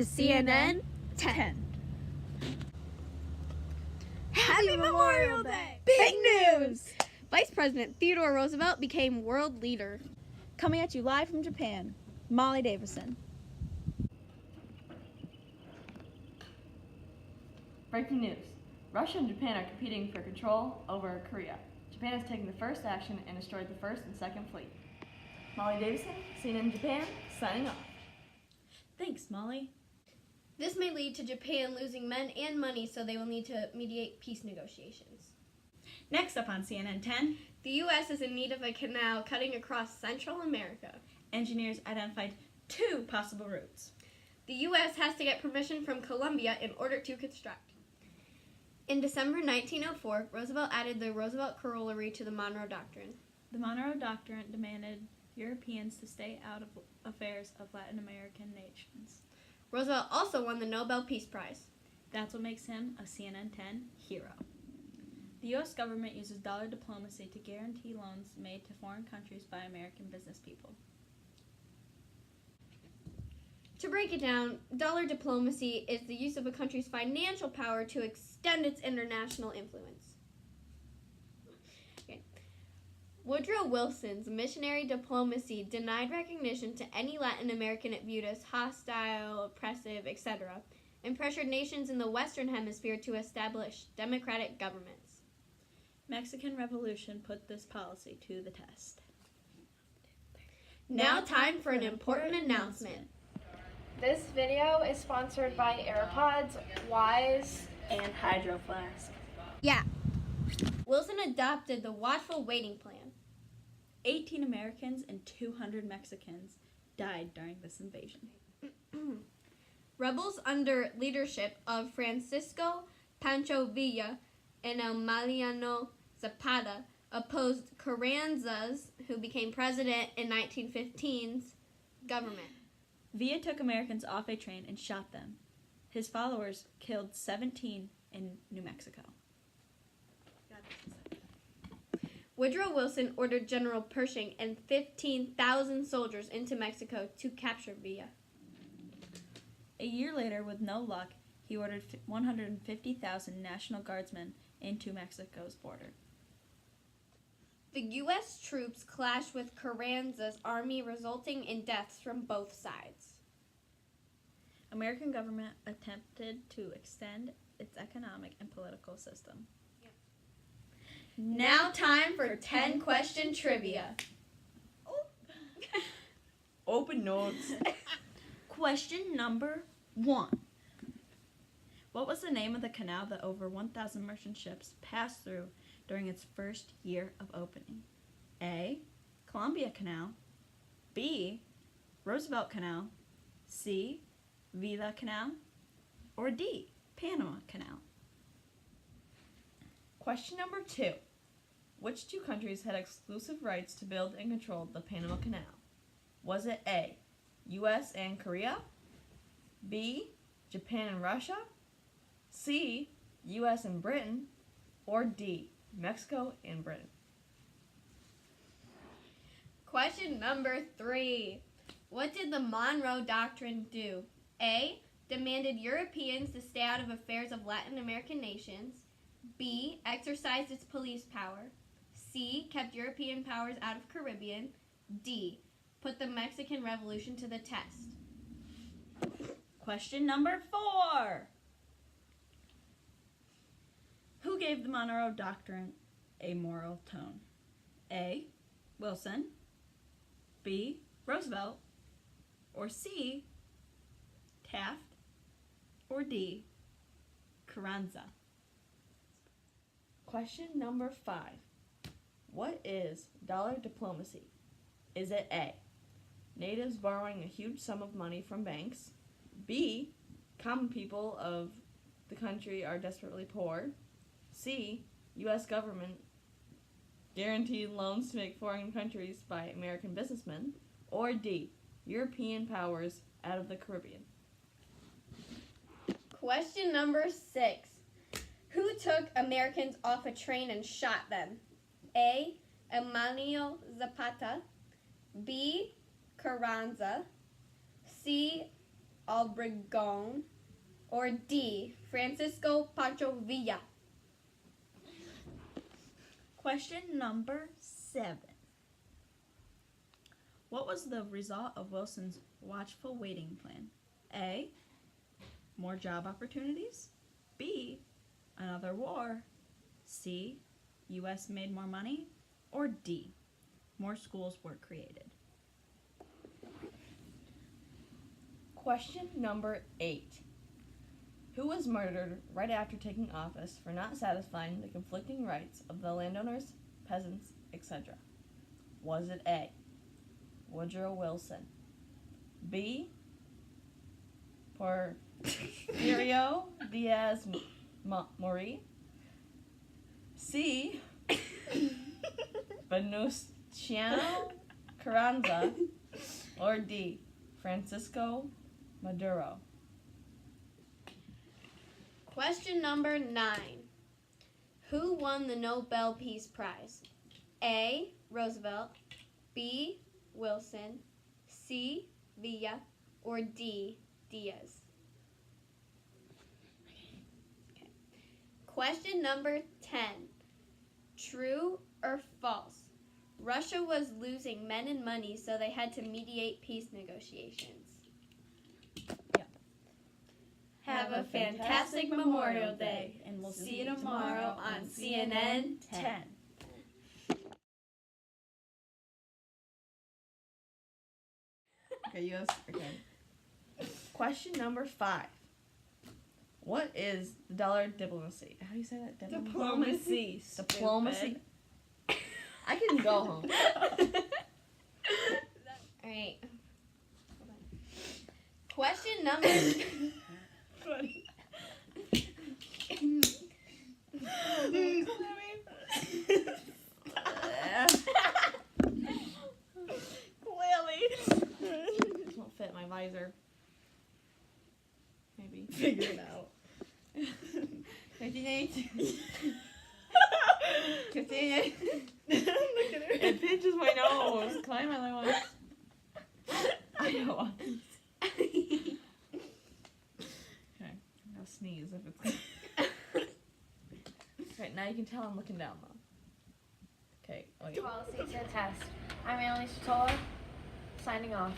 CNN 10. Happy Memorial Day! Big news! Vice President Theodore Roosevelt became world leader. Coming at you live from Japan, Molly Davison. Breaking news. Russia and Japan are competing for control over Korea. Japan has taken the first action and destroyed the first and second fleet. Molly Davison, CNN Japan, signing off. Thanks, Molly. This may lead to Japan losing men and money, so they will need to mediate peace negotiations. Next up on CNN 10, The U.S. is in need of a canal cutting across Central America. engineers identified 2 possible routes. The U.S. has to get permission from Colombia in order to construct. In December 1904, Roosevelt added the Roosevelt Corollary to the Monroe Doctrine. The Monroe Doctrine demanded Europeans to stay out of affairs of Latin American nations. Roosevelt also won the Nobel Peace Prize. That's what makes him a CNN 10 hero. The U.S. government uses dollar diplomacy to guarantee loans made to foreign countries by American business people. To break it down, dollar diplomacy is the use of a country's financial power to extend its international influence. Okay. Woodrow Wilson's missionary diplomacy denied recognition to any Latin American it viewed as hostile, oppressive, etc., and pressured nations in the Western Hemisphere to establish democratic governments. Mexican Revolution put this policy to the test. Now time for an important announcement. This video is sponsored by AirPods, Wise, And Hydro Flask. Yeah. Wilson adopted the watchful waiting plan. 18 Americans and 200 Mexicans died during this invasion. Rebels under leadership of Francisco Pancho Villa and Emiliano Zapata opposed Carranza's, who became president in 1915's, government. Villa took Americans off a train and shot them. His followers killed 17 in New Mexico. Woodrow Wilson ordered General Pershing and 15,000 soldiers into Mexico to capture Villa. A year later, with no luck, he ordered 150,000 National Guardsmen into Mexico's border. The U.S. troops clashed with Carranza's army, resulting in deaths from both sides. American government attempted to extend its economic and political system. Now time for 10-question trivia. Open notes. Question number 1. What was the name of the canal that over 1,000 merchant ships passed through during its first year of opening? A. Columbia Canal. B. Roosevelt Canal. C. Villa Canal. Or D. Panama Canal. Question number 2. Which 2 countries had exclusive rights to build and control the Panama Canal? Was it A. U.S. and Korea? B. Japan and Russia? C. U.S. and Britain? Or D. Mexico and Britain? Question number 3. What did the Monroe Doctrine do? A. Demanded Europeans to stay out of affairs of Latin American nations. B. Exercised its police power. C. Kept European powers out of Caribbean. D. Put the Mexican Revolution to the test. Question number 4. Who gave the Monroe Doctrine a moral tone? A. Wilson. B. Roosevelt. Or C. Taft. Or D. Carranza. Question number 5. What is dollar diplomacy? Is it A. Natives borrowing a huge sum of money from banks? B. Common people of the country are desperately poor? C. U.S. government guaranteed loans to make foreign countries by American businessmen? Or D. European powers out of the Caribbean? Question number 6. Who took Americans off a train and shot them? A. Emiliano Zapata. B. Carranza. C. Obregón, or D. Francisco Pancho Villa? Question number 7. What was the result of Wilson's watchful waiting plan? A. More job opportunities. B. Another war. C. U.S. made more money. Or D. More schools were created. Question number 8. Who was murdered right after taking office for not satisfying the conflicting rights of the landowners, peasants, etc.? Was it A. Woodrow Wilson, B. Porfirio Diaz Mori, C. Venustiano Carranza, or D. Francisco Maduro? Question number 9. Who won the Nobel Peace Prize? A. Roosevelt, B. Wilson, C. Villa, or D. Diaz? Okay. Question number 10. True or false? Russia was losing men and money, so they had to mediate peace negotiations. Have a fantastic Memorial Day, and we'll see you tomorrow on CNN 10. Okay, you ask again. Question number 5. What is the dollar diplomacy? How do you say that? Diplomacy. Diplomacy. I can go home. Alright. Question number... Funny. Clearly. This won't fit my visor. Maybe. Figure it out. 58. 58. Look at her. It pinches my nose. Climb my other one. I know. Okay. I'll sneeze if it's. Right, now you can tell I'm looking down though. Okay. Oh, yeah. Policy to test. I'm Annalise Tola, signing off.